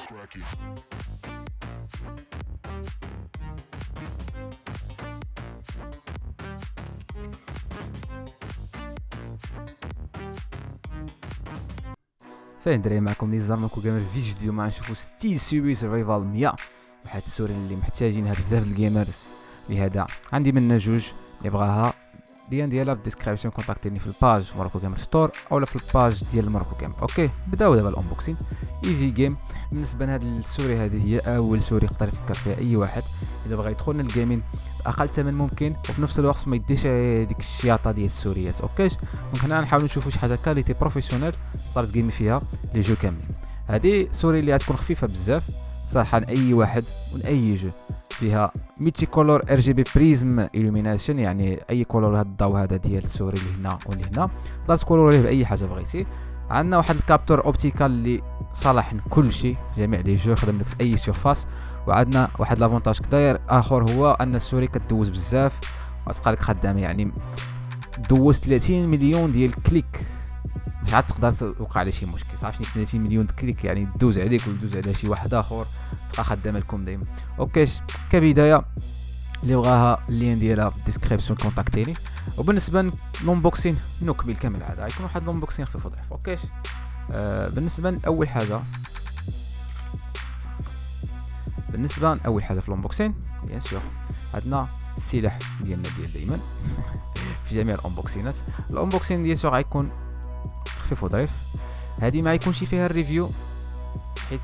فين دراري معكم لي زعماكم جيمر في فيديو جديد. نشوفوا ستيل سيري سرفايفل 100 واحد السوري اللي محتاجينها بزاف الجيمرز. لهذا عندي منها جوج اللي بغاها لين ديالها في الديسكريبسيون. كونتاكتيني في الباج مراكو جيمر ستور اولا في الباج ديال مراكو جيم. اوكي بداو دابا الانبوكسين ايزي جيم. بالنسبه لهاد السوري هذه هي اول سوري يقدر يفكر فيها اي واحد اذا بغى يدخل للجيمين باقل ثمن ممكن وفي نفس الوقت ما يديش ديك الشياطه ديال السوريات. اوكي دونك هنا نحاولوا نشوفوا شي حاجه كاليتي بروفيسيونيل ستارت جيمي فيها لي جو كاملين. هذه سوري اللي غتكون خفيفه بزاف صراحه لاي واحد وناي جو. فيها ميتي كولور ار جي بي بريزم الوميناسيون، يعني اي كولور هاد الضوء هذا ديال السوري اللي هنا واللي هنا تقدر تكولوريه باي حاجه بغيتي. عندنا واحد الكابتور اوبتيكال اللي صالح لكل شيء جميع لي جو، يخدم لك في اي سيرفاس. وعندنا واحد لافونتاج كداير اخر هو ان السوري كدوز بزاف وتبقى لك خدامه، يعني دوز 30 مليون ديال كليك مش عاد تقدر توقع على شي مشكل. صافي 30 مليون كليك يعني دوز عليك ويدوز على شي واحد اخر تبقى خدامه لكم دائما. اوكي كبدايه اللي بغاها اللين ديالها في الديسكريبسيون كونتاكتيني. وبالنسبه للونبوكسين نكمل كامل العاده غيكون واحد لونبوكسين خفيف وظريف. اوكي بالنسبه لاول حاجه في الانبوكسين بيان سور عندنا السلاح ديالنا ديال دائما في جميع الانبوكسينات. الانبوكسين ديال سور غيكون خفيف وظريف. هذه ما يكونش فيها الريفيو حيت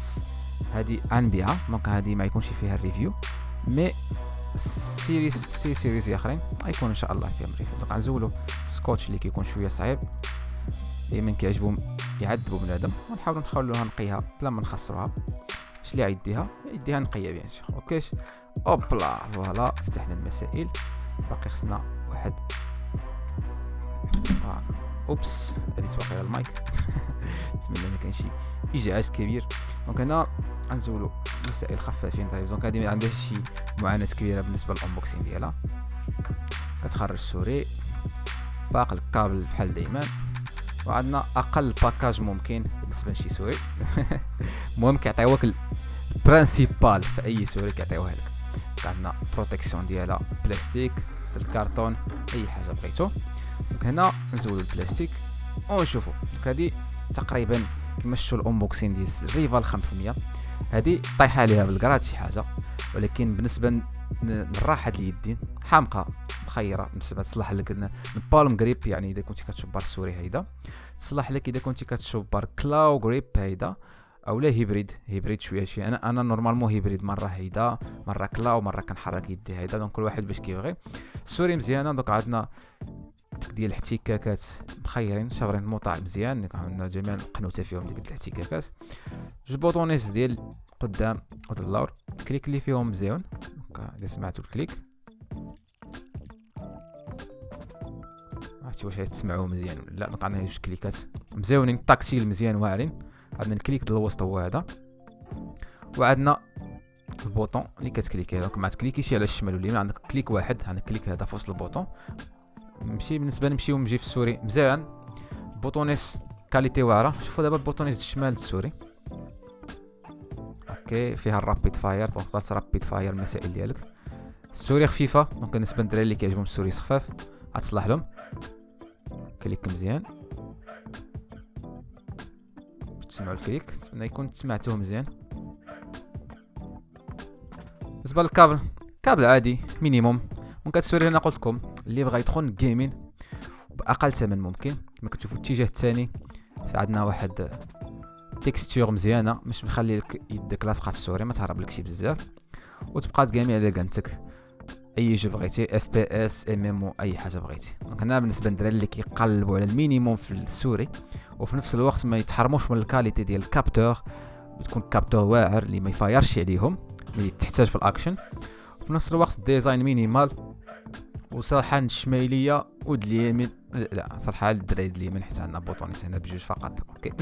هذه غنبيعها، دونك هذه ما يكونش فيها الريفيو مي سيريز اخرين غيكون ان شاء الله فيهم ريفيو. دونك غنزولوا سكوتش اللي كيكون شويه صعيب دائما كيعجبهم يعذبوا بنادم، ونحاولوا نخلوها نقيها بلا ما نخسروها. اش اللي يديها نقيه بيان سور. اوكي اوبلا فوالا فتحنا المسائل. باقي خصنا واحد اوبس هادي توقع المايك نتمنى ما كانش شي اجهاز كبير. دونك هنا غنزولوا مسائل خفافين طيب. دونك هادي ما عندهاش شي معاناه كبيره بالنسبه للانبوكسين ديالها. كتخرج السوري باقي الكابل بحال دائما، وعندنا اقل باكاج ممكن بالنسبه لشي سوري المهم كيعطيوك البرانسيبال في اي سوري كيعطيوها لك. عندنا بروتيكسيون ديالها بلاستيك الكارطون اي حاجه بغيتو. دونك هنا نزولوا البلاستيك ونشوفوا. دونك هذه تقريبا كما شفتوا الانبوكسين ديال ريفال 500 هذه طايحه عليها بالكرات شي حاجه، ولكن بالنسبه للراحه اليدين حامقه مخيره بالنسبه تصلح لك البالم جريب. يعني اذا كنتي كتشبر السوري هيدا تصلح لك، اذا كنتي كتشبر كلاو جريب هيدا او لا هيبريد شويه. انا نورمالمون هيبريد، مره هيدا مره كلاو مره كنحرك يدي هيدا. دونك كل واحد باش كيبغي. السوري مزيانه. دونك عندنا ديال الاحتكاكات مخيرين شابرين موطع مزيان، عندنا جميع القنوته فيهم ديك الاحتكاكات. جوج بوطونيس ديال قدام ودلور كليك اللي فيهم مزيان. دونك اذا سمعتوا الكليك عرفتي واش تسمعوه مزيان ولا لا. دونك عندنا جوج كليكات مزيونين طاكسيل مزيان واعرين. عندنا الكليك ديال الوسط هو هذا، وعندنا البوطون اللي كتكليكي. دونك ما تكليكيش على الشمال واليمين، عندك كليك واحد، عندك كليك هذا في وسط البوطون. بالنسبه نمشيو نجي في السوري مزيان. بوطونيس كاليتي واعره. شوفوا دابا البوطونيس الشمال السوري اوكي فيها الرابيد فاير، دونك تقدر ترابيد فاير المسائل ديالك. السوري خفيفه، دونك بالنسبه للدراري اللي كيعجبهم السوري خفاف غتصلح لهم. كليك مزيان تسمعوا الكليك، نتمنى يكون سمعتوه مزيان. بالنسبه للكابل كابل عادي مينيموم. ممكن السوري هنا قلت لكم اللي بغى يدخل جيمين باقل ثمن ممكن. كما كتشوفوا الاتجاه الثاني عندنا واحد تكستور مزيانه مش مخلي لك يدك لاصقه في السوري، ما تهرب لكش بزاف وتبقى تقامي على كانتك اي جو بغيتي اف بي اس ام ام او اي حاجه بغيتي. دونك هنا بالنسبه للدراري اللي كيقلبوا على المينيموم في السوري وفي نفس الوقت ما يتحرموش من الكاليتي ديال الكابتور، بتكون كابتور واعر اللي ما يفايرش عليهم اللي تحتاج في الاكشن، وفي نفس الوقت الديزاين مينيمال وصراحه الشماليه ود اليمين لا صراحه الدراري اليمين حيت عندنا بوطونيس هنا بجوج فقط. اوكي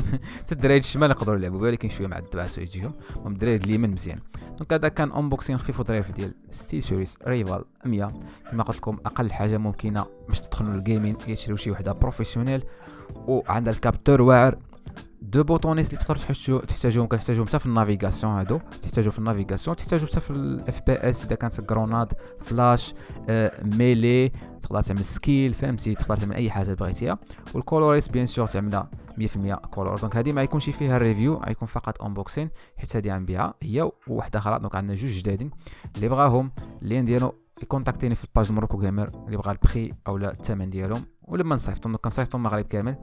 الدراري الشمال يقدروا يلعبوا ولكن شويه معذبات ويجيهم. المهم الدراري اليمين مزيان. دونك هذا كان انبوكسين خفيف وظريف ديال ستيل سيريس ريفال 100. كما قلت لكم اقل حاجه ممكنه باش تدخلوا للجيمين يشريو شي وحده بروفيسيونيل وعندها الكابتور واعر دو بوطونيس اللي تقدروا تحتاجوهم حتى في النافيغاسيون. هادو تحتاجو في النافيغاسيون، تحتاجو حتى في الاف بي اس اذا كانت كروناد فلاش ميلي، تقدر تعمل سكيل فهمتي، تقدر تعمل اي حاجه بغيتيها. والكولوريس بيان سور تعملها 100% كولور. دونك هذه ما يكونش فيها الريفيو، غيكون فقط انبوكسين، حيت هذه غنبيعها هي وواحده اخرى. دونك عندنا جوج جدادين اللي بغاهم اللين ديالو يكونتاكتيني في الباج مروكو جيمر اللي بغى البخي او لا الثمن ديالهم، ولما نصيفطهم كنصيفطهم المغرب كامل.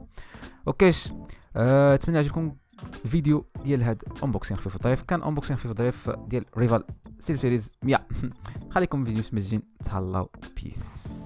اوكيش اتمنى يعجبكم الفيديو ديال هاد انبوكسين خفيف وظريف. كان انبوكسين خفيف وظريف ديال ريفال سيريز 100. خليكم فيديو سمجين، تهلاو بيس.